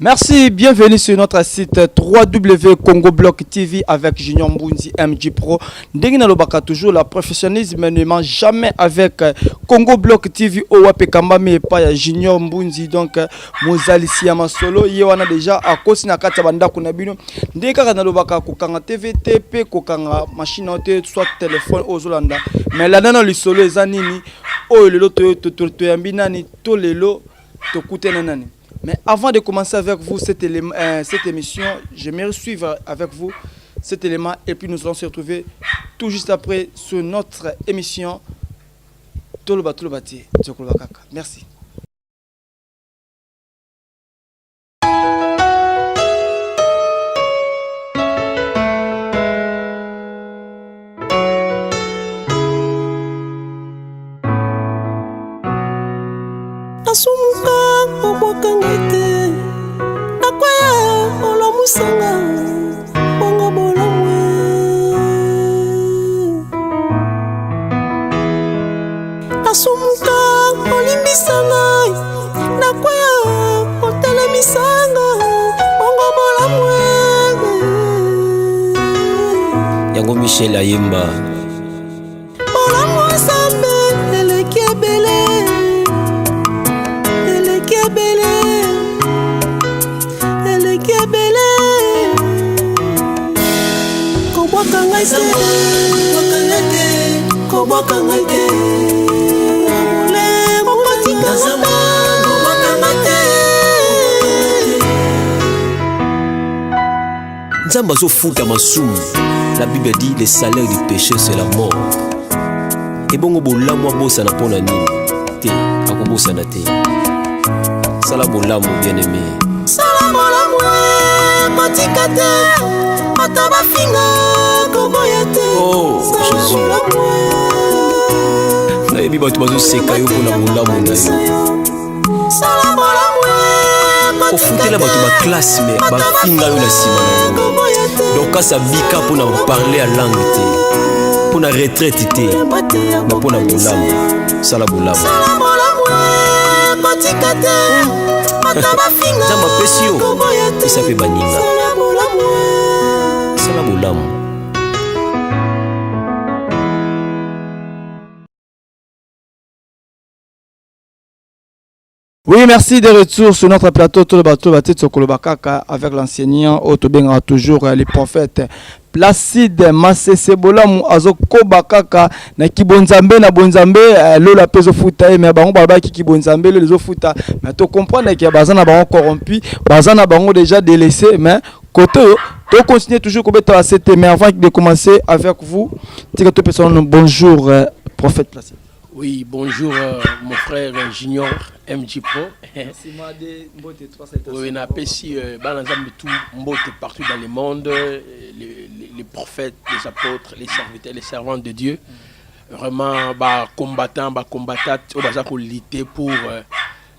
Merci, bienvenue sur notre site www.congoblock TV avec Junior Mbunzi MG Pro. Ndengina lobaka toujours la professionnalisme ne ment jamais avec Congo Block TV au Wapekamba mais pas ya Junior Mbunzi donc Mozali Siama solo yewana déjà à cause na kata banda kuna bino ndeka na lobaka ko kanga TV TP ko kanga machine auto soit téléphone ozolanda mais la nana li solo ezanini o lelo to yambinani to lelo to kutena nani. Mais avant de commencer avec vous cette émission, j'aimerais suivre avec vous cet élément et puis nous allons se retrouver tout juste après sur notre émission Toloba Tolobati. Merci. Asumuka obokangete nakwaya olamusanga bongo bolamwe asumuka olimbisanga nakwaya otelemisanga bongo bolamwe yango Michel Ayemba bolamwe sambe elekebele Nzamba zo futa masumu. La Bible dit le salaire du péché c'est la mort. Et bongo bolamwa bosa na pona nini te akobosa na te. Sala bolamu bien aimé. Sala bolamu matikate mataba finga koboyate. Oh Jésus. Na ebi batu bazo seka yo pona bolamu na yo. Sala bolamu ofutela bato ba classe mais ba finga yo na sima na yo. Donc ka sa bika pona parler à langue te. Pona retraite te. Mais pona bolamu. Sala bolamu. Sala bolamu matikate mataba finga. Nzamba pesi yo. Isa pe baninga. Sala bolamu. Oui, merci de retour sur notre plateau Toloba Tolobati Tsokolobakaka avec l'enseignant Otobenga toujours les prophètes Placide Masese Bolamu Azoko Bakaka na Kibonzambe na Bonzambe lola peso futa mais bango baba ki Kibonzambe les futa mais to comprendre que bazana bango corrompu bazana bango déjà délaissé mais côté to continuer toujours comme étant cette mais avant de commencer avec vous dire que personne bonjour prophète Placide. Oui, bonjour mon frère Junior MG Pro. Merci Oui, on a ici partout dans le monde, les prophètes, les apôtres, les serviteurs, les servants de Dieu. Vraiment, combattants, combattantes, on va lutter pour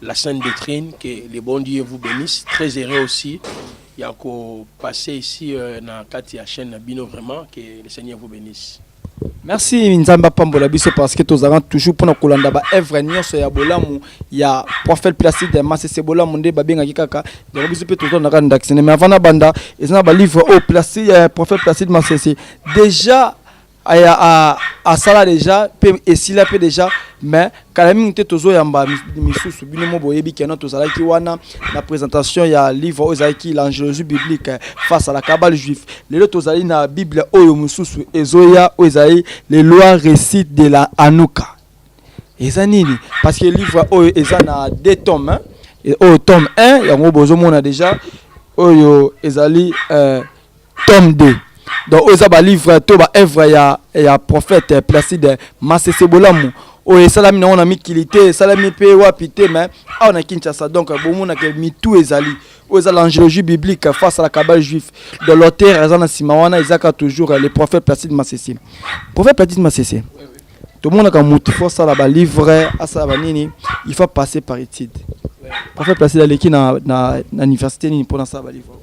la sainte doctrine, que les bons dieux vous bénissent. Très heureux aussi. Il y a qu'au passer ici dans la chaîne Bino, vraiment, que le Seigneur vous bénisse. Merci Nzamba Pambola biso parce que tous avons toujours pour nous kolanda ba œuvre nyonso ya bolamu ya prophète Placide Masese Bolamu nde babenga kaka de biso pe tous na kanda mais avant na banda ezana ba livre au Placide prophète Placide Masese déjà à sala déjà et s'il a déjà mais quand même te tozo yamba misusu bino mo boyebi kena tozala ki wana la présentation ya livre ozaki l'angéologie biblique face à la cabale juif les tozali na bible oyo mususu ezoya ozali les lois récites de la Hanouka ezanini parce que livre oyo ezana 2 tomes hein et au tome 1 yango bozo mona déjà oyo ezali tome 2. Donc oza ba livre to ba œuvre ya prophète Placide Masese Bolamu o salami na ona mikilité salami pe wapité mais on a Kinshasa donc bomona que mitou ezali oza l'angéologie biblique face à la cabale juif de l'auteur ezana simawana ezaka toujours les prophètes Placide Masese prophète Placide Masese tout le monde a mutu faut ça ba livre asa ba nini il faut passer par étude prophète Placide aleki na université ni pour ça ba livre.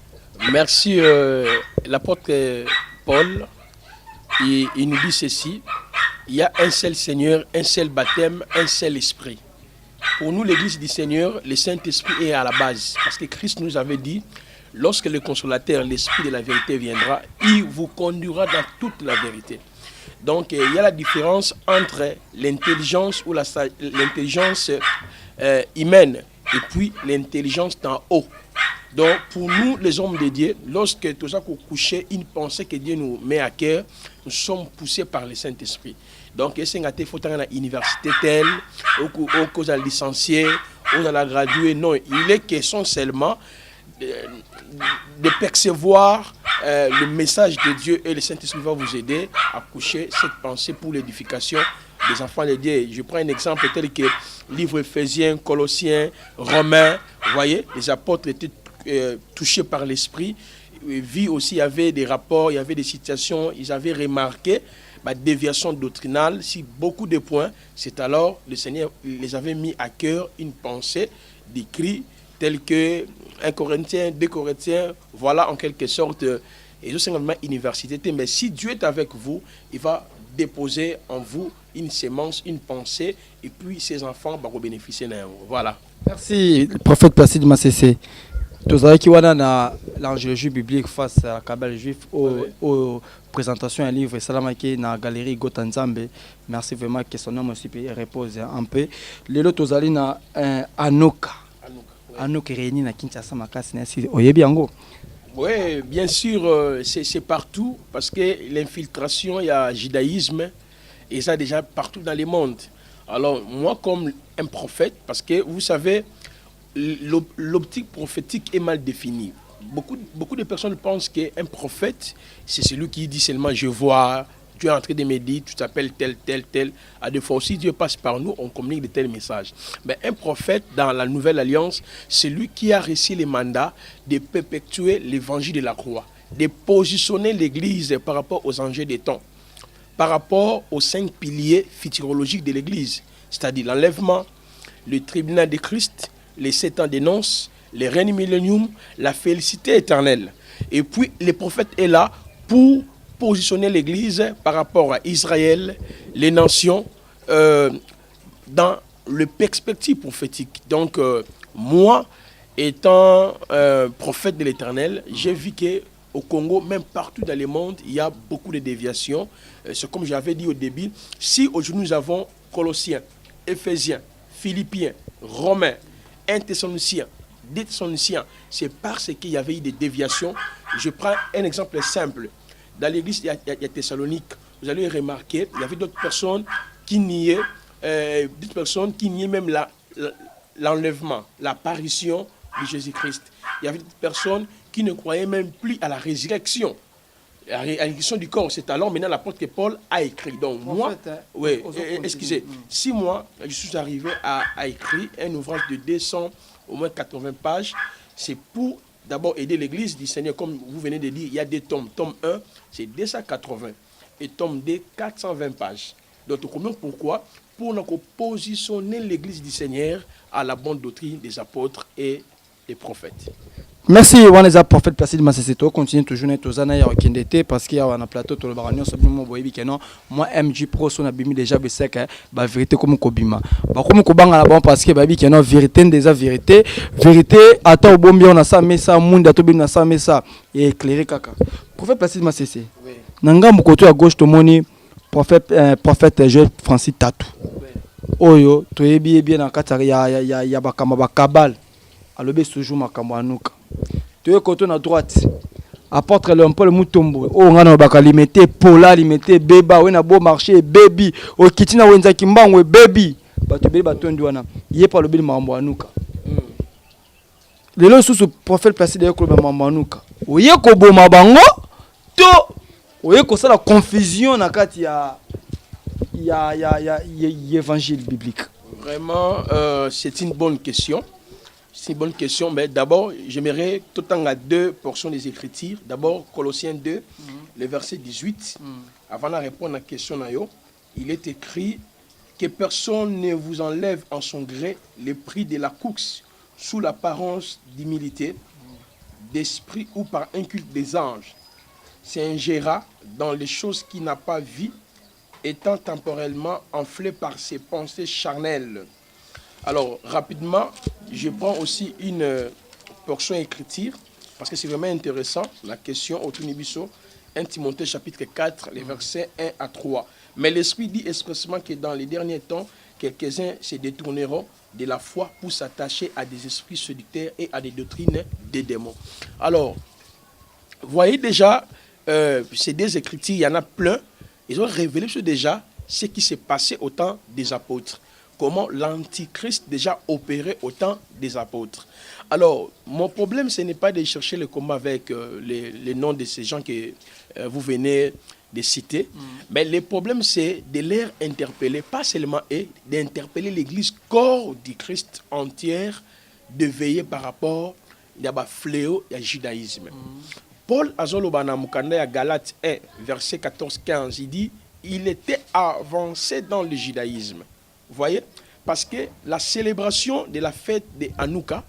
Merci l'apôtre Paul. Il nous dit ceci: il y a un seul Seigneur, un seul baptême, un seul esprit. Pour nous, l'Église du Seigneur, le Saint-Esprit est à la base. Parce que Christ nous avait dit, lorsque le Consolateur, l'Esprit de la vérité viendra, il vous conduira dans toute la vérité. Donc, il y a la différence entre l'intelligence ou l'intelligence humaine et puis l'intelligence d'en haut. Donc, pour nous, les hommes de Dieu, lorsque tout ça couché, une pensée que Dieu nous met à cœur, nous sommes poussés par le Saint-Esprit. Donc, il faut aller à l'université telle, aux licenciés, aux la graduée. Non, il est question seulement de percevoir le message de Dieu et le Saint-Esprit va vous aider à coucher cette pensée pour l'édification des enfants de Dieu. Je prends un exemple tel que livre Éphésiens, Colossiens, Romains. Vous voyez, les apôtres étaient touchés par l'Esprit. Vu aussi, il y avait des rapports, il y avait des situations, ils avaient remarqué la déviation doctrinale. Si beaucoup de points, c'est alors le Seigneur les avait mis à cœur une pensée d'écrit tel que 1 Corinthiens, 2 Corinthiens, voilà en quelque sorte, et je sais université. Mais si Dieu est avec vous, il va déposer en vous une sémence, une pensée, et puis ses enfants vont bénéficier d'un. Voilà. Merci, prophète Placide Massessé. Tous ceux qui ont l'angélogie biblique face à la cabale juif aux présentations un livre Salam qui dans la galerie Gotanzambe. Merci vraiment que son nom aussi repose un peu. Les autres tous allés na Anoka. Anoka réuni na Kinshasa makasi na si oyebi yango. Oui, bien sûr, c'est partout parce que l'infiltration, il y a le judaïsme et ça déjà partout dans le monde. Alors moi comme un prophète, parce que vous savez, l'optique prophétique est mal définie. Beaucoup de personnes pensent qu'un prophète, c'est celui qui dit seulement je vois, tu es en train de me dire, tu t'appelles tel. À des fois aussi, Dieu passe par nous, on communique de tels messages. Mais un prophète, dans la Nouvelle Alliance, c'est lui qui a reçu le mandat de perpétuer l'évangile de la croix, de positionner l'Église par rapport aux enjeux des temps, par rapport aux 5 piliers futurologiques de l'Église, c'est-à-dire l'enlèvement, le tribunal de Christ, les 7 ans de noces, le règne millénium, la félicité éternelle. Et puis, le prophète est là pour positionner l'Église par rapport à Israël, les nations, dans le perspective prophétique. Donc, moi, étant prophète de l'Éternel, j'ai vu qu'au Congo, même partout dans le monde, il y a beaucoup de déviations. C'est comme j'avais dit au début, si aujourd'hui nous avons Colossiens, Éphésiens, Philippiens, Romains, 1 Thessaloniciens, 2 Thessaloniciens, c'est parce qu'il y avait eu des déviations. Je prends un exemple simple. Dans l'église, il y a Thessalonique. Vous allez remarquer, il y avait d'autres personnes qui niaient, même l'enlèvement, l'apparition de Jésus-Christ. Il y avait des personnes qui ne croyaient même plus à la résurrection. La résurrection du corps, c'est alors maintenant l'apôtre Paul a écrit. Donc moi, oui, excusez, si moi, je suis arrivé à écrire un ouvrage de 200, au moins 80 pages, c'est pour d'abord aider l'église du Seigneur, comme vous venez de dire, il y a des tomes. Tome 1, c'est 280. Et tome 2, 420 pages. Donc, pourquoi? Pour nous positionner l'église du Seigneur à la bonne doctrine des apôtres et des prophètes. Merci, Waneza prophète Placide Massessé. Continue toujours à tous les gens parce qu'il y a un plateau tout le baragnon simplement boyebi que non moi MJ Pro son abimi déjà besek ba vérité comme kobima ba comme kobanga la bon parce que babi que non vérité déjà vérité ata obombi on a ça mais ça monde to bina ça mais ça et éclairé kaka prophète Placide Massessé nanga mokoto à gauche to moni prophète Joël Francis Tatou oyo to yebi bien na kata ya bakama bakabal alobe toujours makambo anuka tu es côté à droite apôtre Léopold Mutombo o ngana baka limité pola limité beba we na beau marché baby o kitina wenza kimbango baby bato be batondi wana yé pa lobi mambo anuka lelo susu prophète Placide de ko mambo anuka o yé ko boma bango to o yé ko sala confusion na kati ya évangile biblique. Vraiment c'est une bonne question. C'est une bonne question, mais d'abord, j'aimerais tout le temps à 2 portions des Écritures. D'abord, Colossiens 2, le verset 18. Avant de répondre à la question, il est écrit que personne ne vous enlève en son gré le prix de la course sous l'apparence d'humilité, d'esprit ou par un culte des anges. C'est un gérant dans les choses qu'il n'a pas vues, étant temporellement enflé par ses pensées charnelles. Alors, rapidement, je prends aussi une portion écriture, parce que c'est vraiment intéressant, la question au Tunibiso, 1 Timothée chapitre 4, les versets 1 à 3. Mais l'Esprit dit expressement que dans les derniers temps, quelques-uns se détourneront de la foi pour s'attacher à des esprits séducteurs et à des doctrines des démons. Alors, vous voyez déjà, ces deux écritures, il y en a plein. Ils ont révélé déjà ce qui s'est passé au temps des apôtres. Comment l'antichrist déjà opérait au temps des apôtres. Alors, mon problème, ce n'est pas de chercher le combat avec les noms de ces gens que vous venez de citer, mais le problème, c'est de les interpeller, pas seulement eux, d'interpeller l'Église corps du Christ entière, de veiller par rapport à fléau et à judaïsme. Paul Azolobana Mukanda à Galates 1, verset 14-15, il dit il était avancé dans le judaïsme. Vous voyez? Parce que la célébration de la fête de Hanouka,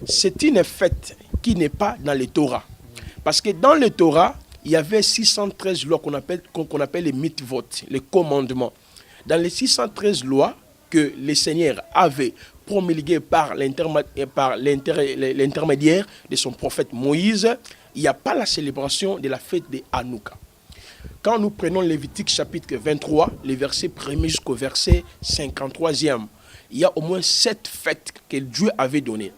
c'est une fête qui n'est pas dans le Torah. Parce que dans le Torah, il y avait 613 lois qu'on appelle les mitzvot, les commandements. Dans les 613 lois que le Seigneur avait promulguées par l'intermédiaire de son prophète Moïse, il n'y a pas la célébration de la fête de Hanouka. Quand nous prenons Lévitique chapitre 23, les versets 1er jusqu'au verset 53e, il y a au moins 7 fêtes que Dieu avait données.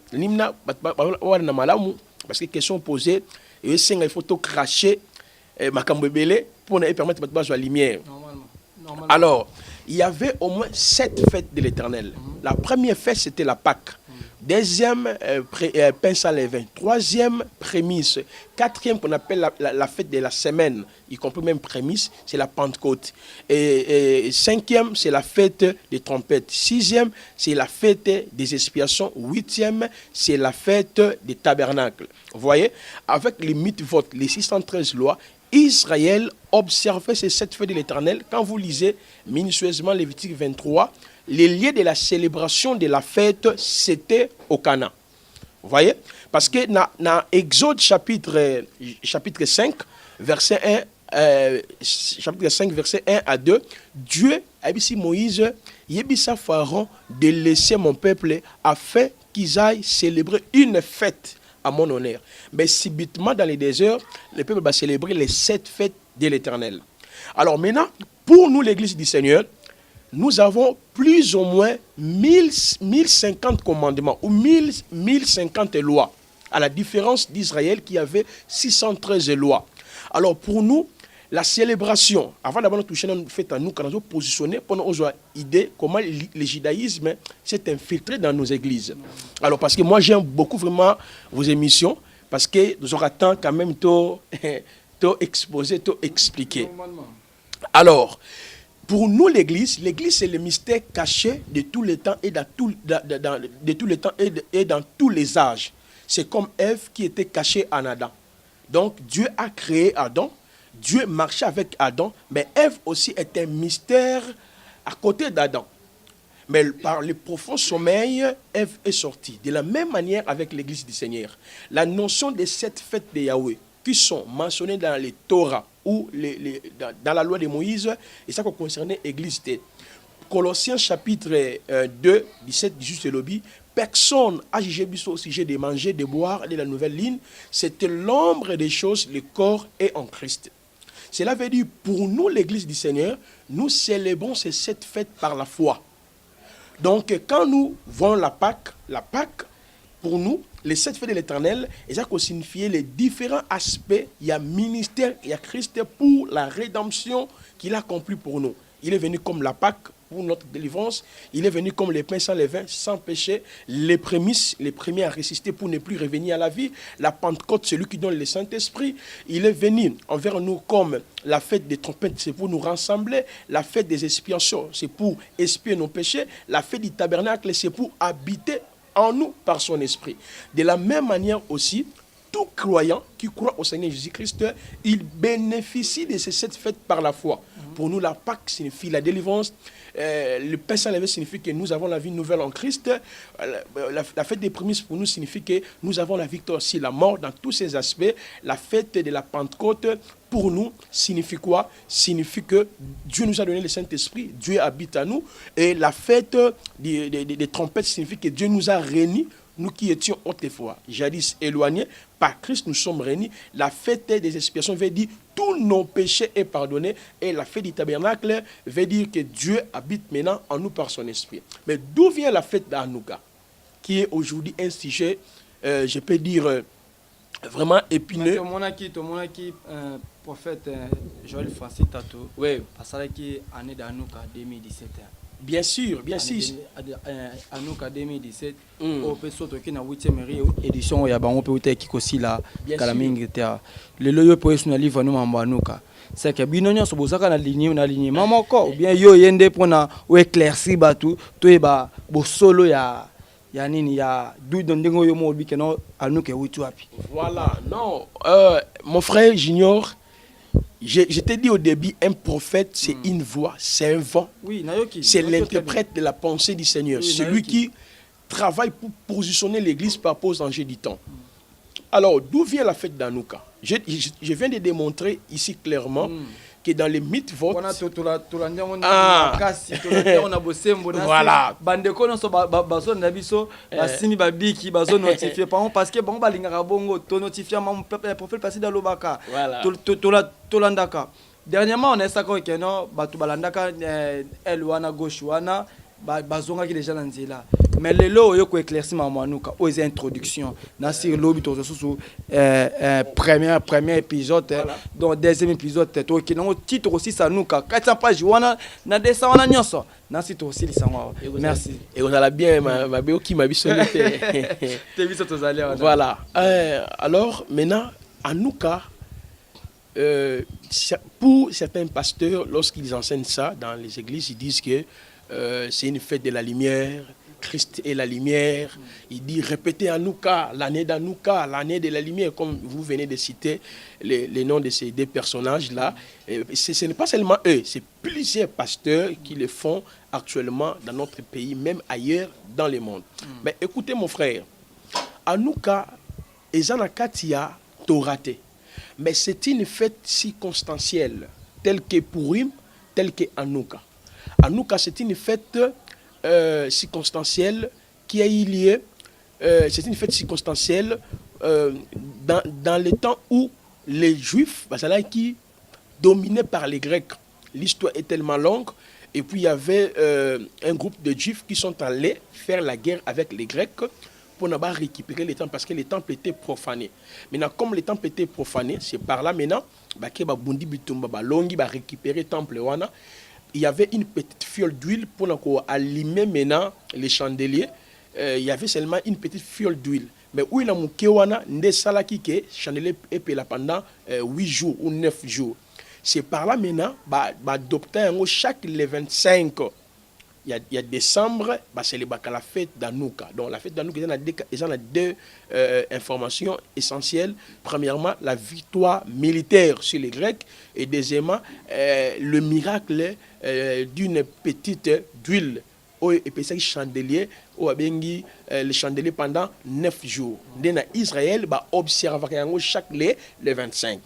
Parce que question posée, il faut tout cracher pour permettre de la lumière. Alors, il y avait au moins 7 fêtes de l'Éternel. La première fête, c'était la Pâque. Deuxième, pain sans levain. Troisième, prémisse. Quatrième, qu'on appelle la fête de la semaine, y compris même prémisse, c'est la Pentecôte. Et cinquième, c'est la fête des trompettes. Sixième, c'est la fête des expiations. Huitième, c'est la fête des tabernacles. Vous voyez, avec les mitzvot, les 613 lois, Israël observait ces 7 fêtes de l'Éternel. Quand vous lisez minutieusement Lévitique 23, les lieux de la célébration de la fête, c'était au Cana. Vous voyez? Parce que dans Exode chapitre 5, verset 1, chapitre 5, verset 1 à 2, Dieu a dit à Moïse, Yébissa Pharaon de laisser mon peuple afin qu'ils aillent célébrer une fête à mon honneur. Mais subitement dans les déserts, le peuple va célébrer les 7 fêtes de l'Éternel. Alors maintenant, pour nous, l'Église du Seigneur, nous avons plus ou moins 1050 commandements ou 1050 lois, à la différence d'Israël qui avait 613 lois. Alors pour nous, la célébration, avant d'avoir touché notre fête à nous, quand nous avons positionné pour nous avoir idée comment le judaïsme s'est infiltré dans nos églises. Alors parce que moi j'aime beaucoup vraiment vos émissions, parce que nous aurons temps quand même tout exposer, tout expliquer. Alors, pour nous, l'Église, c'est le mystère caché de tout le temps et dans tous les âges. C'est comme Ève qui était cachée en Adam. Donc, Dieu a créé Adam, Dieu marchait avec Adam, mais Ève aussi est un mystère à côté d'Adam. Mais par le profond sommeil, Ève est sortie. De la même manière avec l'Église du Seigneur. La notion de cette fête de Yahweh, qui sont mentionnées dans les Torah ou dans la loi de Moïse, et ça qui concernait l'Église. Colossiens chapitre 2, 17, 18 de l'Obi, personne a jugé au sujet de manger, de boire, de la nouvelle ligne. C'était l'ombre des choses, le corps est en Christ. Cela veut dire, pour nous, l'Église du Seigneur, nous célébrons ces 7 fêtes par la foi. Donc, quand nous voyons la Pâque, pour nous, les 7 fêtes de l'Éternel, et ça qu'on signifie les différents aspects, il y a ministère, il y a Christ pour la rédemption qu'il a accompli pour nous. Il est venu comme la Pâque pour notre délivrance, il est venu comme les pains sans levain, sans péché, les prémices, les premiers à résister pour ne plus revenir à la vie, la Pentecôte, celui qui donne le Saint-Esprit, il est venu envers nous comme la fête des trompettes, c'est pour nous rassembler, la fête des expiations, c'est pour expier nos péchés, la fête du tabernacle, c'est pour habiter en nous par son esprit. De la même manière aussi, tout croyant qui croit au Seigneur Jésus-Christ, il bénéficie de ces 7 fêtes par la foi. Pour nous, la Pâque signifie la délivrance. Le pain sans levain signifie que nous avons la vie nouvelle en Christ. La fête des prémices pour nous signifie que nous avons la victoire sur la mort dans tous ces aspects. La fête de la Pentecôte pour nous, signifie quoi? Signifie que Dieu nous a donné le Saint-Esprit, Dieu habite à nous. Et la fête des trompettes signifie que Dieu nous a réunis, nous qui étions autrefois, jadis éloignés, par Christ nous sommes réunis. La fête des expiations veut dire tous nos péchés est pardonné. Et la fête du tabernacle veut dire que Dieu habite maintenant en nous par son esprit. Mais d'où vient la fête d'Hanouka, qui est aujourd'hui un sujet, je peux dire, vraiment épineux. Ton monaki, prophète Joël Francis Tato, Oui, parce que année d'Hanouka 2017. bien sûr, bien sûr. Hanouka 2017, au Peso qui na 8e édition ya bango pe uta kikosi la kala mingi ta. Le loyo po esu na livre no mambo Hanouka. C'est que bino nyonso bozaka na ligne mamoko ou bien yo yende pona o éclaircir batu to e ba bo solo ya nini ya du ndingo yo mo bike no Hanouka witu wapi. Voilà, non, mon frère Junior, je t'ai dit au début, un prophète, c'est une voix, c'est un vent. Oui, nayoki. C'est l'interprète de la pensée du Seigneur. Oui, celui qui travaille pour positionner l'église par rapport aux enjeux du temps. Alors, d'où vient la fête d'Hanouka? Je viens de démontrer ici clairement que dans les mythes votes... Voilà. Bandeko no so bazo na biso basimi babiki bazo notifier parce que bon balingaka bongo to notifier mon prophète passé dans l'obaka. Tolandaka. Dernièrement on a ça que non batu balandaka elwana gauche wana bazonga ki les gens nzela. Mais le lo yo ko éclaircir maman Hanouka aux introductions na sur lobi to sous premier épisode donc deuxième épisode to ki non titre aussi Hanouka 400 pages wana na 200 wana nyonso na site aussi lisango. Merci. Et on a la bien ma qui m'a biso te biso to zali. Voilà. Alors maintenant Hanouka pour certains pasteurs lorsqu'ils enseignent ça dans les églises, ils disent que c'est une fête de la lumière. Christ est la lumière. Il dit répétez Hanouka, l'année d'Hanouka, l'année de la lumière, comme vous venez de citer les noms de ces deux personnages-là. Ce n'est pas seulement eux, c'est plusieurs pasteurs qui le font actuellement dans notre pays, même ailleurs dans le monde. Mais écoutez mon frère, Hanouka, Ezanakatia Toraté. Mais c'est une fête circonstancielle, telle que Purim, telle que Hanouka. Hanouka, c'est une fête circonstancielle qui a eu lieu, c'est une fête circonstancielle dans le temps où les Juifs, qui dominaient par les Grecs. L'histoire est tellement longue, et puis il y avait un groupe de Juifs qui sont allés faire la guerre avec les Grecs pour n'avoir récupéré les temples, parce que les temples étaient profanés. Maintenant, comme les temples étaient profanés, c'est par là maintenant, récupérer les temples. Il y avait une petite fiole d'huile pour allumer maintenant les chandeliers. Il y avait seulement une petite fiole d'huile. Mais où il a mon kewana, ne salaki ke chandelier est là pendant 8 jours ou 9 jours. C'est par là maintenant, d'adopter chaque les 25. Il y a décembre, c'est la fête d'Hanouka. Donc la fête d'Hanouka, il y a deux informations essentielles. Premièrement, la victoire militaire sur les Grecs. Et deuxièmement, le miracle d'une petite d'huile. Et puis ça, chandelier, le chandelier pendant 9 jours. Dans Israël, observe chaque les 25.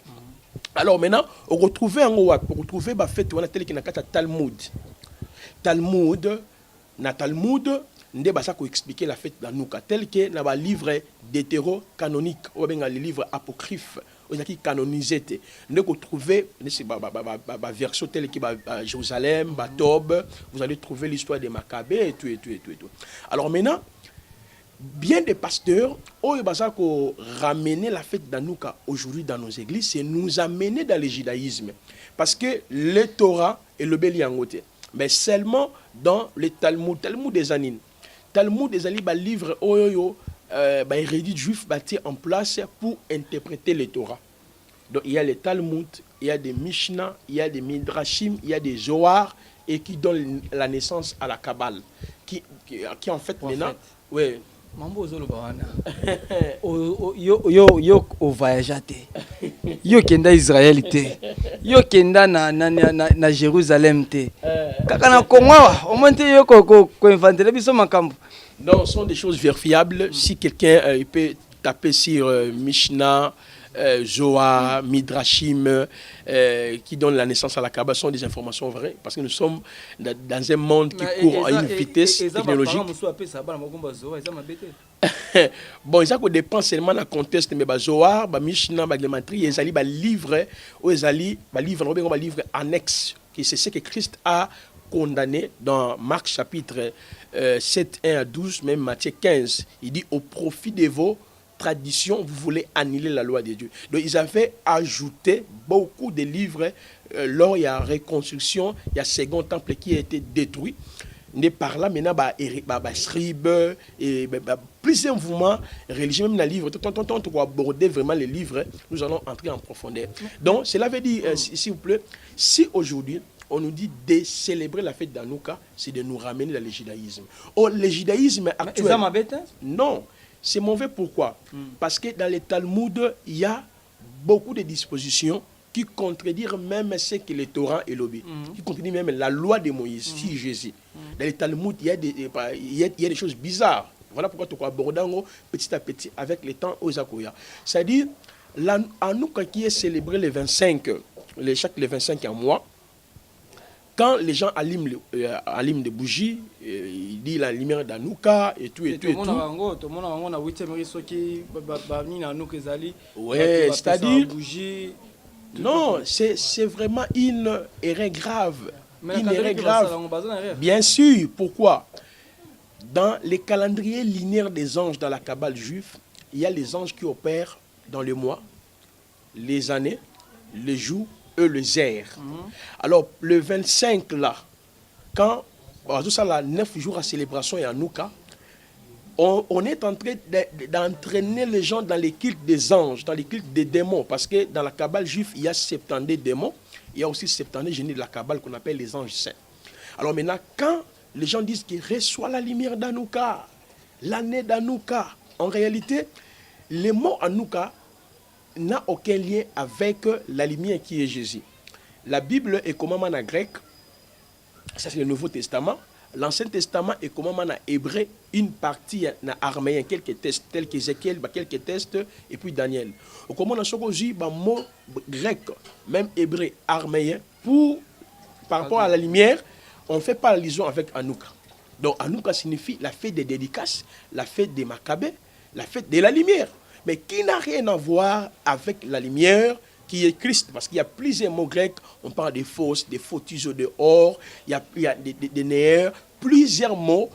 Alors maintenant, on retrouve la fête qui est Talmud. Talmud, nde basa ko expliquer la fête d'Hanouka tel que na ba livre deutéro-canonique ou bien les livres apocryphes qui canonisé nde ko trouver ba version telle que Jérusalem, Tob, vous allez trouver l'histoire des Maccabées et tout. Alors maintenant, bien des pasteurs ont ramené la fête d'Hanouka aujourd'hui dans nos églises, c'est nous amener dans le judaïsme parce que le Torah et le Béliangote. Mais seulement dans le Talmud des Anines. Talmud des Anines, livre érudit juif bâti en place pour interpréter le Torah. Donc il y a le Talmud, il y a des Mishnah, il y a des Midrashim, il y a des Zohar et qui donnent la naissance à la Kabbale. Qui en fait maintenant. Oui. Mambo zolo bawana. Yo voyage te. Yo kenda Israël te. Yo kenda na Jérusalem te. Kaka na Congo, au moins te yo ko inventer biso makambo. Non, ce sont des choses vérifiables. Si quelqu'un peut taper sur Mishnah, Zohar, Midrashim, qui donnent la naissance à la Kabbale sont des informations vraies, parce que nous sommes dans un monde qui court à une vitesse technologique. Bon, ça dépend seulement du contexte, mais Zohar, Mishnah, Gematrie, ils ont des livres, livre annexe, qui c'est ce que Christ a condamné dans Marc chapitre 7, 1 à 12, même Matthieu 15. Il dit au profit de vos traditions, vous voulez annuler la loi de Dieu. Donc ils avaient ajouté beaucoup de livres lors il y a reconstruction, il y a second temple qui a été détruit. Né par là maintenant Srib et plusieurs mouvements religieux même dans le livre. On va aborder vraiment les livres, nous allons entrer en profondeur. Donc cela veut dire s'il vous plaît, si aujourd'hui on nous dit de célébrer la fête d'Hanouka, c'est de nous ramener dans le judaïsme. Oh, le judaïsme actuel. Non, c'est mauvais. Pourquoi? Parce que dans les Talmud, il y a beaucoup de dispositions qui contredisent même ce que le Torah est lobby, qui contredisent même la loi de Moïse, si Jésus. Dans les Talmud, il y a des choses bizarres. Voilà pourquoi tu crois aborder petit à petit avec le temps aux Akoya. C'est-à-dire, l'Hanouka qui est célébré le 25, chaque le 25 en mois, quand les gens allument des bougies, ils disent la lumière d'Hanouka et tout et tout et tout. Oui, c'est-à-dire... Non, c'est vraiment une erreur grave. Une erreur grave. Bien sûr, pourquoi? Dans les calendriers linéaires des anges dans la Kabbale juive, il y a les anges qui opèrent dans le mois, les années, les jours et les heures. Alors, le 25 là, quand tout ça là, 9 jours à célébration et à Hanouka, on est en train d'entraîner les gens dans les cultes des anges, dans les cultes des démons, parce que dans la Kabbale juive, il y a 70 démons, il y a aussi 70 génies de la Kabbale qu'on appelle les anges saints. Alors maintenant, quand les gens disent qu'ils reçoivent la lumière d'Hanouka, l'année d'Hanouka, en réalité, le mot Hanouka n'a aucun lien avec la lumière qui est Jésus. La Bible est commandement en grec, ça c'est le Nouveau Testament. L'Ancien Testament est commandement en hébreu, une partie en araméen, quelques textes tels qu'Ézéchiel, quelques textes, et puis Daniel. Au commandement en aussi, mot grec, même hébreu, araméen, par rapport à la lumière, on ne fait pas la liaison avec Hanouka. Donc Hanouka signifie la fête des dédicaces, la fête des Maccabées, la fête de la lumière, mais qui n'a rien à voir avec la lumière qui est Christ, parce qu'il y a plusieurs mots grecs, on parle des fausses, des faux tiseaux de or, il y a des néers, plusieurs mots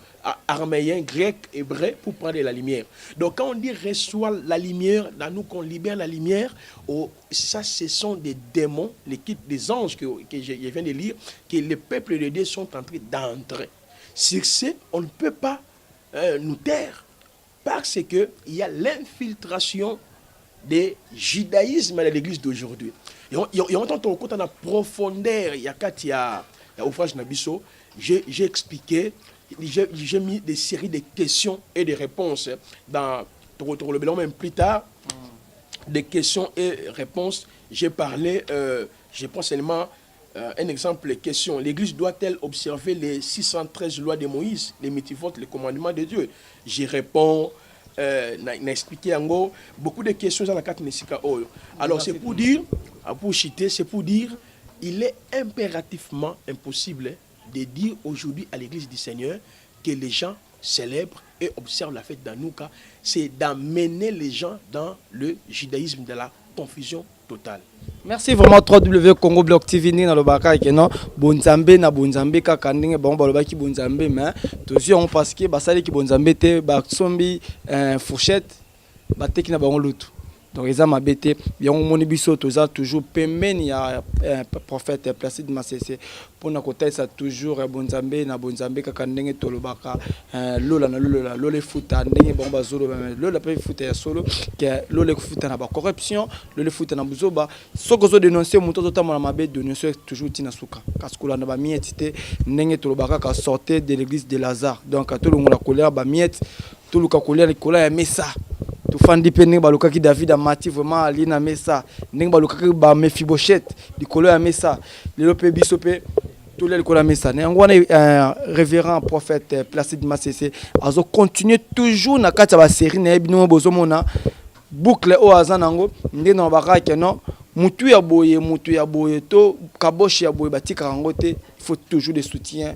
araméens, grecs, hébreux pour prendre la lumière. Donc quand on dit reçoit la lumière, dans nous qu'on libère la lumière, ça ce sont des démons, l'équipe des anges que je viens de lire, que les peuples de Dieu sont en train d'entrer. Sur ce, on ne peut pas nous taire, parce qu'il y a l'infiltration des judaïsmes dans l'église d'aujourd'hui. Et on entend compte en profondeur, il y a ouvrage Nabiso, j'ai expliqué, j'ai mis des séries de questions et de réponses dans le bilan même plus tard, des questions et réponses. J'ai parlé, je prends seulement un exemple, les questions. L'église doit-elle observer les 613 lois de Moïse, les métivotes, les commandements de Dieu? J'y réponds. N'a expliqué en gros beaucoup de questions dans la carte Nessika Oyo. Alors c'est pour dire, pour citer, c'est pour dire, il est impérativement impossible de dire aujourd'hui à l'église du Seigneur que les gens célèbrent et observent la fête d'Hanouka. C'est d'amener les gens dans le judaïsme de la confusion totale. Merci vraiment 3W Congo Block TV ni na lobaka ekeno bonzambe na bonzambe kaka ndenge bango balobaki bonzambe mais aussi on parce que basali ki bonzambe te ba sombi fourchette bateki na bango lutu. Donc ils ont m'abêté bien on moni biso toza toujours pembeni ya prophète Placide Masese pour na côté ça toujours bonzambe na bonzambe kaka ndenge tolobaka lola na lola lole futa ndenge bon bazolo lola pe futa ya solo que lole futa na ba corruption lole futa na buzoba soko zo dénoncer moto to tamona mabe dénoncer toujours tina suka kaskula na ba mietité ndenge tolobaka ka sortir de l'église de Lazare donc to longola colère ba miet to luka colère kola ya mesa tout fandi pe ndenge baluka ki David amati vraiment ali na mesa ndenge baluka ki ba Mephibosheth likolo ya mesa lelo pe biso pe tout le likolo ya mesa nyango wana révérend prophète Placide Masese azo continuer toujours na kati ya ba série na bino bozomona boucle o azanango nde na baka ke non mutu ya boye to kaboshi ya boye batika rango te. Il faut toujours des soutiens,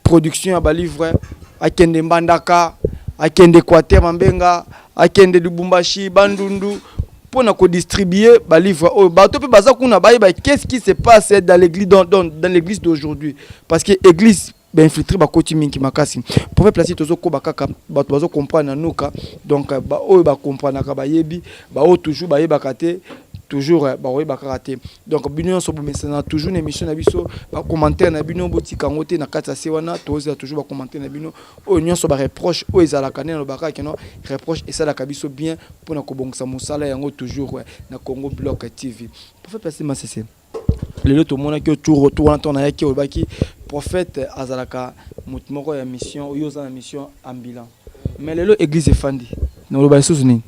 production ya ba livre akende mbandaka akende Équateur Mambenga akende Lubumbashi Bandundu pour na ko distribuer ba livre o bato pe baza kuna ba qu'est-ce qui se passe dans l'église dans l'église d'aujourd'hui, parce que église ben infiltré ba koti minki makasi pour faire placer tozo ko bakaka bato bazo comprendre nuka, donc ba o ba comprendre ka ba yebi ba o toujours ba yebaka te toujours ba o yebaka te. Donc bino so bu mesana toujours une émission na biso ba commentaire na bino botika ngote na kata se wana toza toujours ba commentaire na bino o nyonso ba reproche o ezala kanena lo baka keno reproche et ça la kabiso bien pour na ko bongisa musala yango toujours na Congo Bloc TV pour faire placer ma cc le tout monde qui autour en ton ayaki o baki prophète azalaka mutmoko ya mission o yoza na mission ambulant mais le église efandi na lo ba souzuni.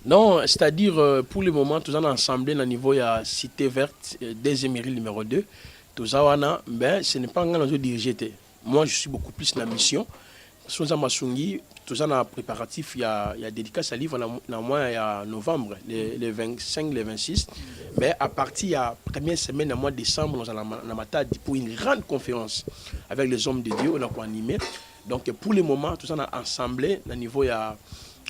Non, c'est-à-dire pour le moment, tous en ensemble à niveau il y a Cité Verte, deuxième mairie numéro 2. Tous en ben ce n'est pas un enjeu dirigé. Moi, je suis beaucoup plus dans la mission. Tous en masungi, tous en préparatif, il y a dédicace à livre dans mois il y a novembre, les 25, les 26. Mais à partir de la première semaine, au mois de décembre, nous allons à Matadi pour une grande conférence avec les hommes de Dieu, on a quoi animé. Donc pour le moment, tous en ensemble à niveau il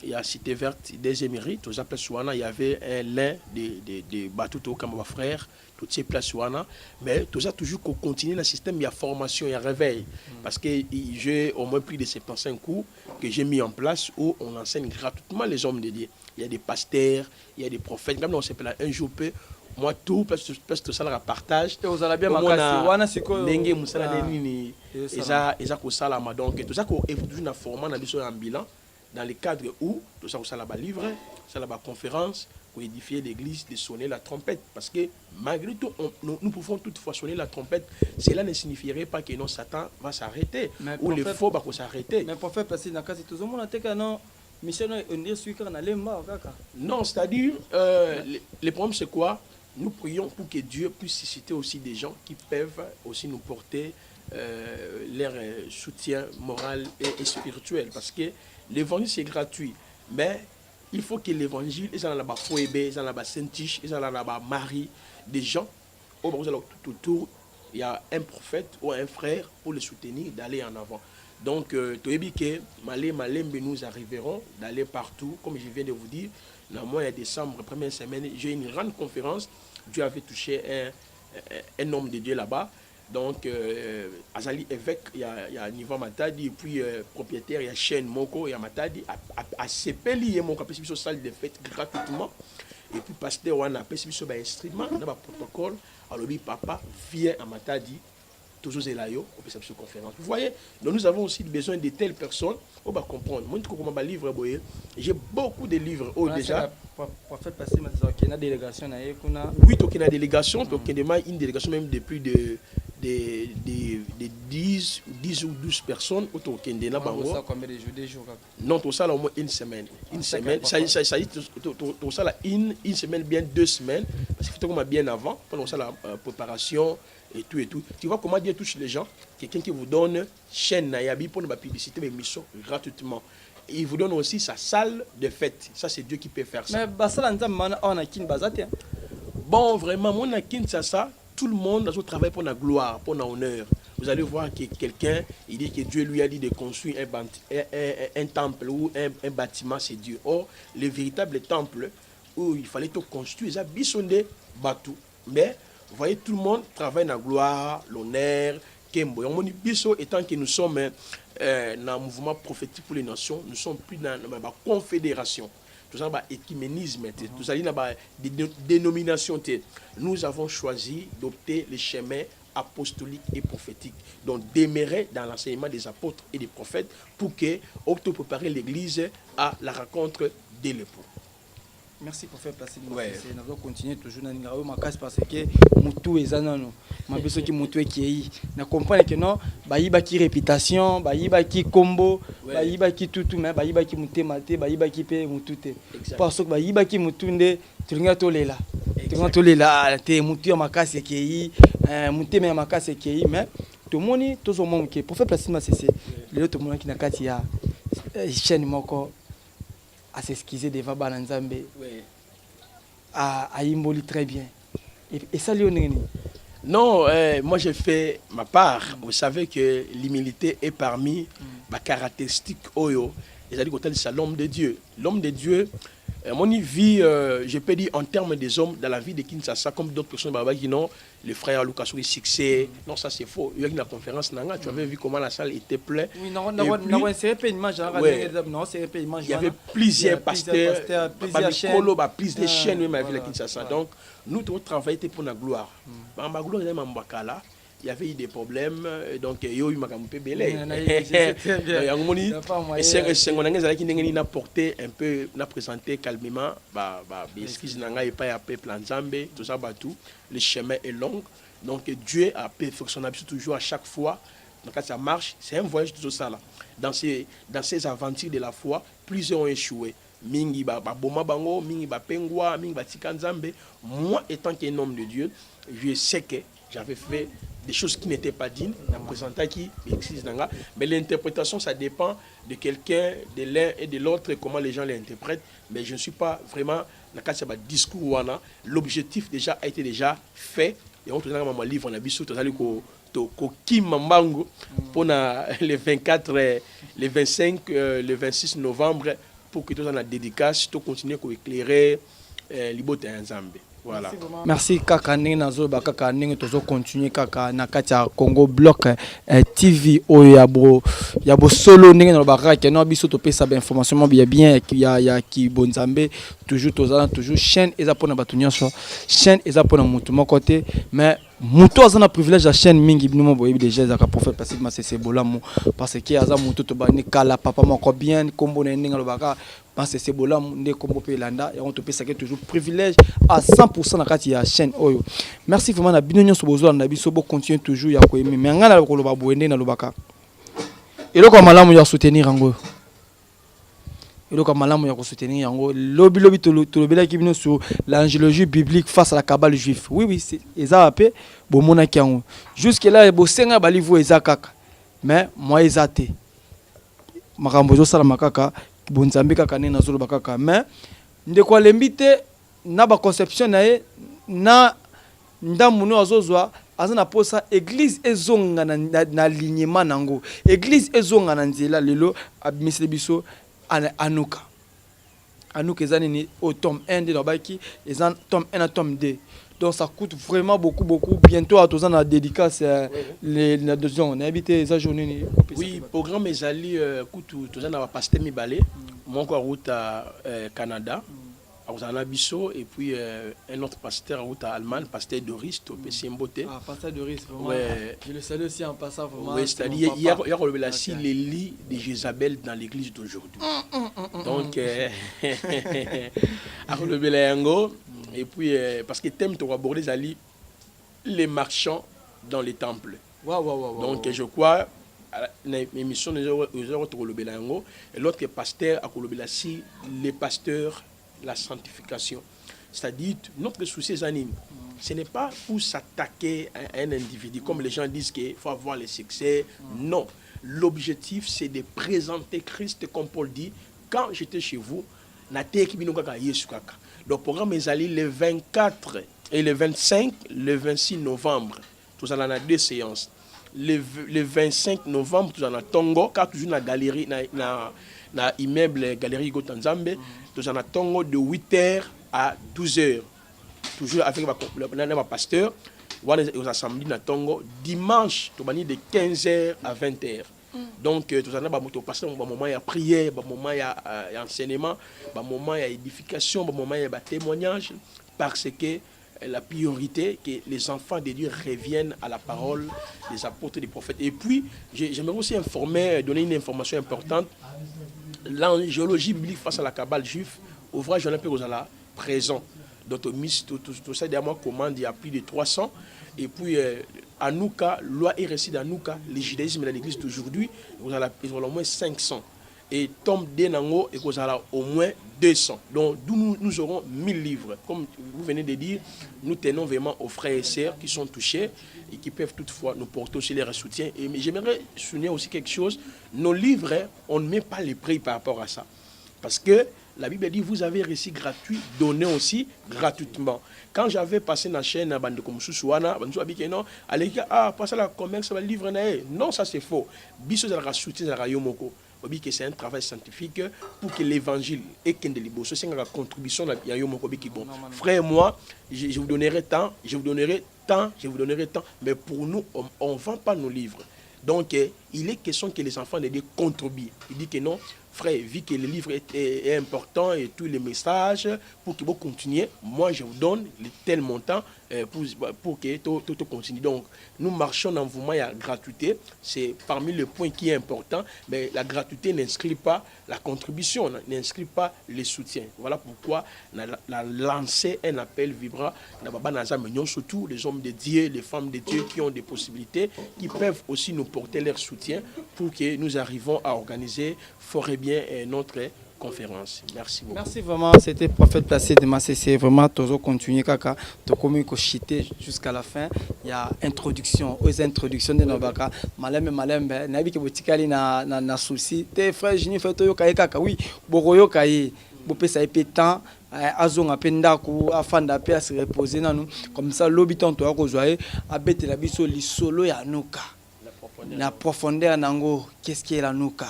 y a Cité Verte, deuxième mairie, tous appelés Souana, il y avait un lin de bateaux comme mon frère, toutes ces places Souana, mais tous a toujours continué le système, il y a formation, il y a réveil, parce que j'ai au moins plus de 75 cours que j'ai mis en place où on enseigne gratuitement les hommes de Dieu. Il y a des pasteurs, il y a des prophètes, comme on s'appelle un jour peu. Moi tout parce que ça la partage et vous allez bien makasi wana siko ndenge musala nini eza ko sala ma donc tout ça ko évolue na format na biso en bilan dans le cadre où tout ça la livre ça la conférence pour édifier l'église, de sonner la trompette, parce que malgré tout nous pouvons toutefois sonner la trompette. Cela ne signifierait pas que non Satan va s'arrêter ou le faux va s'arrêter. Mais pour faire passer dans kasi tout le monde a non mission on dit celui qui en a lemba kaka. Non, c'est-à-dire le problème c'est quoi? Nous prions pour que Dieu puisse susciter aussi des gens qui peuvent aussi nous porter leur soutien moral et spirituel. Parce que l'évangile c'est gratuit. Mais il faut que l'évangile, ils ont là-bas Fouébé, ils ont là-bas Saint-Tiche, ils ont là-bas Marie, des gens. Tout autour, il y a un prophète ou un frère pour les soutenir, d'aller en avant. Donc, nous arriverons d'aller partout, comme je viens de vous dire. Dans le mois de décembre, première semaine, j'ai une grande conférence. Dieu avait touché un homme de Dieu là-bas. Donc, Azali évêque, il y a Niva Matadi, et puis propriétaire, il y a Chen Moko, il y a Matadi, à Sepeli, il y a mon salle de fête gratuitement. Et puis, pasteur, on a un instrument, on a un protocole. Alors, lui, papa vient à Matadi. Toujours Zelayo, on peut faire conférence. Vous voyez, donc nous avons aussi besoin de telles personnes. On va comprendre. Moi, je livre, j'ai beaucoup de livres déjà. Pour faire passer ma délégation, oui, tu as une délégation, tu as une délégation même de plus de 10 ou 12 personnes autour de Kende. Combien de jours? Non, tout ça au moins une semaine. Une semaine, ça dit, tout ça une semaine, bien 2 semaines, parce que tu as bien avant, pendant ça la préparation. Et tout. Tu vois comment Dieu touche les gens? Quelqu'un qui vous donne chaîne Nayabi pour la publicité, mais mission gratuitement. Et il vous donne aussi sa salle de fête. Ça, c'est Dieu qui peut faire ça. Mais bon, vraiment, mon akin, ça, tout le monde doit travailler pour la gloire, pour l'honneur. Vous allez voir que quelqu'un, il dit que Dieu lui a dit de construire un temple ou un bâtiment, c'est Dieu. Or, le véritable temple où il fallait tout construire, ça, bisonde, batou. Mais, vous voyez, tout le monde travaille dans la gloire, l'honneur, Kembo. Étant que nous sommes dans un mouvement prophétique pour les nations, nous sommes plus dans la confédération. Tout ça, écuménisme, tout ça, des dénominations. Nous avons choisi d'opter les chemins apostoliques et prophétiques. Donc, demeurer dans l'enseignement des apôtres et des prophètes pour que nous préparer l'Église à la rencontre de l'époux. Merci pour faire passer le message. Nous allons continuer toujours dans le podcast parce que Moutou est zanano. Ma personne qui Moutou est qui na comprendre que non, baïba qui réputation, baïba qui combo, baïba qui tout mais baïba qui Mouté maté, baïba qui paye Moutouté. Parce que baïba qui Moutunde, tu regardes tous les là. Tu regardes tous les là, tu Moutou ma casse qui Mouté mais ma casse qui mais tout le monde tout le monde qui pour faire passer ma c'est le tout le monde qui na katia chaîne moko à s'excuser devant Balanzambe. Oui. À Imboli très bien. Et ça, Léoné. Non, moi j'ai fait ma part. Vous savez que l'humilité est parmi ma caractéristique Oyo. C'est-à-dire que c'est l'homme de Dieu. L'homme de Dieu, mon vie, je peux dire en termes des hommes, dans la vie de Kinshasa, comme d'autres personnes qui non, le frère Lucas Souri succès. Non, ça c'est faux. Il y a une conférence, tu avais vu comment la salle était pleine. Oui, il y avait plusieurs pasteurs, plus de chaînes même à la ville de Kinshasa. Donc, nous devons travailler pour la gloire. Dans la gloire, il y avait eu des problèmes, donc il y a eu un belé. Et c'est on a porté un peu, on a présenté calmement, excuse n'a pas à plan Zambé, tout ça, tout. Le chemin est long, donc Dieu a perfectionné toujours à chaque fois. Donc quand ça marche, c'est un voyage tout ça là. Dans ces aventures de la foi, plusieurs ont échoué. Mingi ba boma bango, mingi ba pengwa, mingi ba tikanzambe. Moi, étant qu'un homme de Dieu, je sais que j'avais fait des choses qui n'étaient pas dignes, mais l'interprétation, ça dépend de quelqu'un, de l'un et de l'autre, comment les gens l'interprètent. Mais je ne suis pas vraiment dans le discours. L'objectif déjà a été déjà fait. Et on a un livre, on a vu sur pour les 24, les 25, le 26 novembre, pour que tout le monde dédicace, tout continuer à éclairer l'Ibote Nzambe. Voilà. Merci kaka ndenge nazoba kaka ndenge tozo continuer kaka na kati ya Congo Bloc TV oyo ya bo solo ndenge na baka ke no biso to pesa ba information mo bien ya ki bonzambe toujours tozana toujours chaîne eza pona batunyoso chaîne eza pona mutu moko te mais mutu azana privilège ya chaîne mingi bino boyebi déjà za ka prophète parce que c'est bolamu parce que aza mutu to bani kala papa moko bien kombo na ndenge lobaka parce c'est bolamu ndé kombo pe landa et on te pesa que toujours privilège à 100% na kati ya chaîne oyo. Merci vraiment na bino nyonso bozo na biso bo continuer toujours ya ko aimer mais ngana ko loba boende na lobaka eloko malamu ya soutenir yango eloko malamu ya ko soutenir yango lobi to lobela ki bino sur l'angélologie biblique face à la cabale juive. Oui c'est eza pe bo mona ki yango jusque là bo senga ba livre eza kaka mais moi eza te makambo zo sala makaka bonzambe kaka ne nazolo bakaka mais ndeko lembite na ba conception na ndamu no azozwa azana posa église ezonga na alignement nango église ezonga na nzela lelo abmisele biso anuka ezani ni au tome 1 de Nobaki ezan tome 1 à tome 2 donc ça coûte vraiment beaucoup bientôt à tous en dédicace les deuxième on a habité ça journée oui programme mes alliés coûte tous en a pasteur Mibale mon route à Canada à Nabiso et puis un autre pasteur route à Allemagne pasteur Doris au PC Mbote pasteur Doris vraiment ouais. Je le salue aussi en passant vraiment oui c'est-à-dire il y a aussi les lits de Jézabel dans l'église d'aujourd'hui donc à Yango et puis parce que thème tu vas aborder les marchands dans les temples donc je crois l'émission de Yango et l'autre pasteur à les pasteurs la sanctification. C'est-à-dire, notre souci est anime. Ce n'est pas pour s'attaquer à un individu, comme les gens disent qu'il faut avoir le succès. Non. L'objectif, c'est de présenter Christ, comme Paul dit, quand j'étais chez vous, le programme est allé le 24 et le 25, le 26 novembre. Tout ça, on a 2 séances. Le 25 novembre, tout ça, on a Tongo, car toujours dans la galerie, dans immeuble Galerie Gotanzambe. Nous avons Tongo de 8h à 12h. Toujours avec le pasteur. Nous assemblés dans Tongo. Dimanche, nous avons de 15h à 20h. Donc, nous avons un pasteur, un moment il y a prière, un moment il y a enseignement, un moment il y a édification, un moment il y a témoignage. Parce que la priorité, que les enfants de Dieu reviennent à la parole des apôtres et des prophètes. Et puis, j'aimerais aussi donner une information importante. L'angéologie biblique face à la cabale juive, ouvrage de l'Empire Rosala, présent. Donc, tout ça, derrière moi, commande, il y a plus de 300. Et puis, Anouka, loi et récit d'Anouka, le judaïsme de l'église d'aujourd'hui, ils ont au moins 500. Et tome Denango, et vous avez au moins 200. Donc, nous aurons 1000 livres. Comme vous venez de dire, nous tenons vraiment aux frères et sœurs qui sont touchés et qui peuvent toutefois nous porter aussi leur soutien. Et j'aimerais souligner aussi quelque chose. Nos livres, on ne met pas les prix par rapport à ça. Parce que la Bible dit, vous avez reçu gratuit, donnez aussi gratuitement. Quand j'avais passé la chaîne à Bande comme Sousouana, non, allez, passe la commerce, le livre, non, ça c'est faux. Biso la soutien la Yomoko. C'est un travail scientifique pour que l'évangile et que c'est une contribution de Yomoko. Frère et moi, je vous donnerai tant, je vous donnerai tant, je vous donnerai tant, mais pour nous, on ne vend pas nos livres. Donc, il est question que les enfants de Dieu contribuent. Il dit que non, frère, vu que le livre est important et tous les messages, pour que vous continuiez, moi je vous donne tel montant pour que tout continue. Donc, nous marchons dans le mouvement, il y a gratuité, c'est parmi les points qui est important, mais la gratuité n'inscrit pas la contribution, n'inscrit pas le soutien. Voilà pourquoi la lancé un appel vibrant, surtout les hommes de Dieu, les femmes de Dieu qui ont des possibilités, qui peuvent aussi nous porter leur soutien pour que nous arrivons à organiser fort et bien notre conférence. Merci beaucoup. Merci vraiment, c'était Prophète Placé de Massé. Vraiment, toujours continuer kaka, to comme chiter jusqu'à la fin. Il y a introduction, aux introductions de Nobaka. Malem, nabi ke botikali na souci. Tes frères, jini fait yo kaka. Oui, boroyo kai, bopé ça épé temps. Azonga pendako afanda pe à se reposer na nous. Comme ça, l'habitant to akozwaye abete la biso li solo ya nuka. La profondeur nango, qu'est-ce qui est la nuka?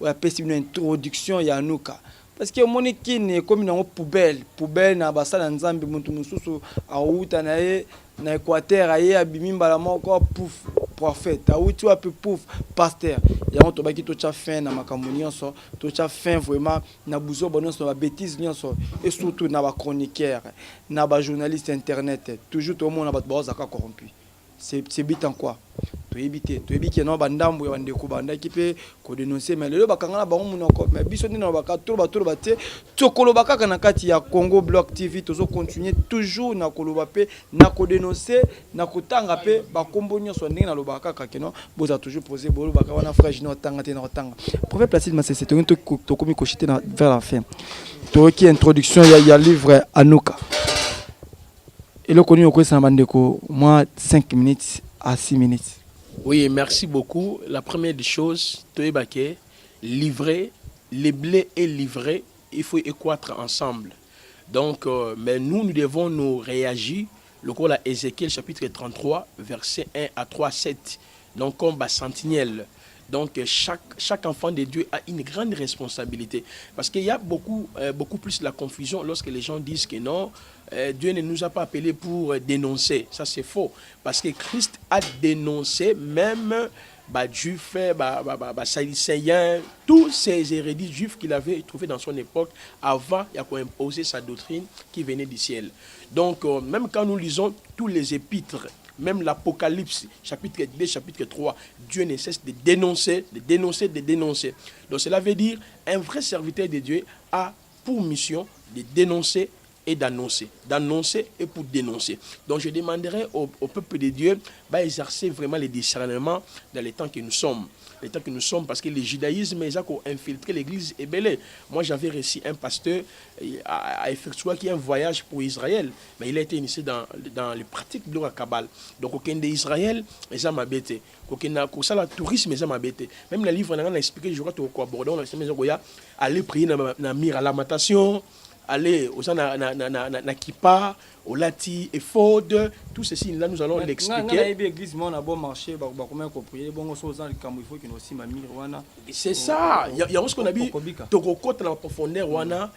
Ou une introduction ya nuka parce que mon équipe comme une poubelle na basala nzambi muntu mususu auta na Équateur aye abimimba la moko pouf prophète auti wa pouf pasteur ya on to baki to cha fin na makambo nyonso to cha fin vraiment na buzo bononso na bêtise nyonso et surtout na ba chroniqueur na ba journaliste internet toujours tout le monde na ba bazaka corrompu c'est bit en quoi to ebite no bandambo ya ndeko banda kipe ko dénoncer mais lelo bakanga ba munoko mais biso ni na baka to ba te tokolo bakaka na kati ya Congo Block TV tozo continuer toujours na koloba pe na ko dénoncer na kotanga pe ba kombo nyonso ndenge na lobaka kaka keno boza toujours poser bolo baka wana frère jino tanga te na tanga Prophète Placé Massé c'est to komi ko chiter vers la fin to qui introduction ya livre Anuka et le connu au quoi ça bandeko moi 5 minutes à 6 minutes. Oui, merci beaucoup. La première des choses, livrer, les blés et livrer, il faut équatre ensemble. Donc, mais nous devons nous réagir. Le col à Ézéchiel chapitre 33, versets 1 à 3, 7. Donc, comme sentinelle. Donc, chaque enfant de Dieu a une grande responsabilité. Parce qu'il y a beaucoup plus de la confusion lorsque les gens disent que non, Dieu ne nous a pas appelés pour dénoncer. Ça, c'est faux. Parce que Christ a dénoncé même juifs, saïdicéens, tous ces érudits juifs qu'il avait trouvés dans son époque avant d'imposer sa doctrine qui venait du ciel. Donc, même quand nous lisons tous les épîtres, même l'Apocalypse, chapitre 2, chapitre 3, Dieu ne cesse de dénoncer, de dénoncer, de dénoncer. Donc cela veut dire un vrai serviteur de Dieu a pour mission de dénoncer et d'annoncer et pour dénoncer. Donc je demanderai au peuple de Dieu d'exercer vraiment le discernement dans les temps que nous sommes. Les temps que nous sommes, parce que le judaïsme a infiltré l'église est belé. Moi j'avais reçu un pasteur à effectuer qui a un voyage pour Israël, mais il a été initié dans les pratiques de la Kabbale. Donc aucun d'Israël, ils ont m'abêté. Aucun n'a tourisme, ils ont m'abêté. Même le livre, on a expliqué, je crois que au Bordeaux, on a aller prier dans la mire à lamentation, aller aux na kipa, au lati et faude, tout ceci là nous allons l'expliquer. C'est ça, il y a ce qu'on a dit, Tokokot dans la profondeur wana.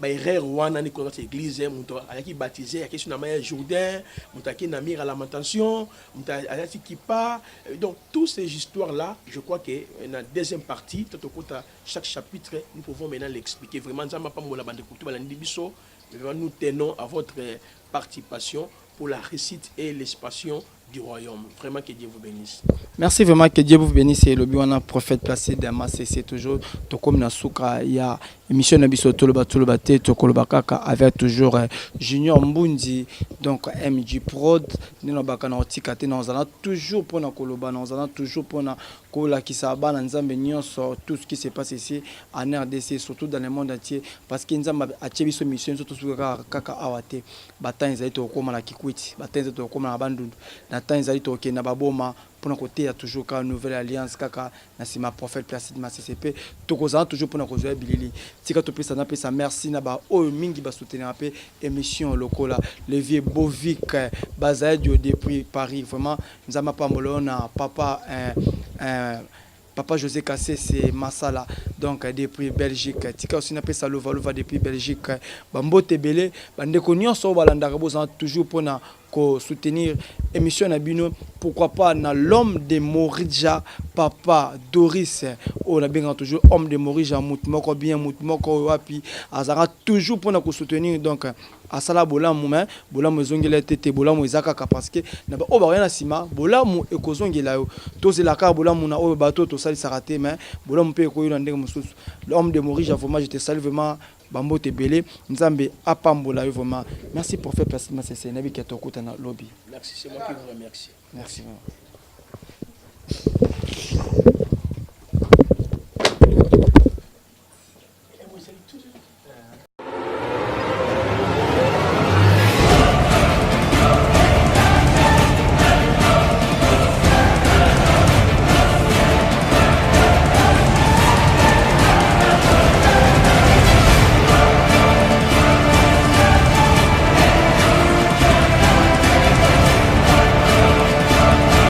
Erreur wana ni kwa église muto alaki baptisé yaki sur na maya Jourdain mutaki na mire à lamentation mutaki kipa. Donc toutes ces histoires là je crois que dans la deuxième partie chaque chapitre nous pouvons maintenant l'expliquer vraiment nzamba pa mola bande kutu balandi biso nous tenons à votre participation pour la réussite et l'expansion du royaume. Vraiment que Dieu vous bénisse. Merci vraiment, que Dieu vous bénisse. Et le biwana Prophète Placé Massé, c'est toujours to comme na suka il y a émission na biso toloba te to kolobaka avec toujours Junior Mbundi donc MJ Prod nino baka na otikate na ozana toujours pour na koloba na ozana toujours pour na kola kisaba na nzambe nyonso tout ce qui se passe ici en RDC surtout dans le monde entier parce que nzamba a biso mission surtout suka kaka awate batanza ito koma na kikwiti batanza to koma na bandundu na tanza ito ke na baboma pour notre côté, il y a toujours une nouvelle alliance, kaka, nasima prophète Placide Massessepe, tokozan toujours pour notre côté, bilili. Tika to pesa na pesa merci na ba o mingi ba soutenir un peu émission lokola, le vieux Bovic, Bazadio depuis Paris, vraiment, nous avons pas molona, papa, Papa José Kassé, c'est Massala, donc depuis Belgique. Tika aussi n'a pas ça Lova depuis Belgique. Bambo Tebele, bande konyo so balanda toujours pour na ko soutenir émission Nabino. Pourquoi pas na l'homme de Morija, Papa Doris. On a bien toujours homme de Morija, Moutmoko bien, Moutmoko wapi. Azara toujours pour na ko soutenir donc. Asala bolamu mais bolamu zongela tete bolamu ezakaka parce que na ba o ba yana sima bolamu ekozongela yo to c'est la car bolamu na o bateau to sali sarate mais bolamu pe ko yo ndenge mususu l'homme de Maurice vraiment je te salue vraiment Bambo Tebele nzambe apambola yo vraiment merci pour faire place ma c'est nabi ki atokota na lobby merci c'est moi qui vous remercie merci.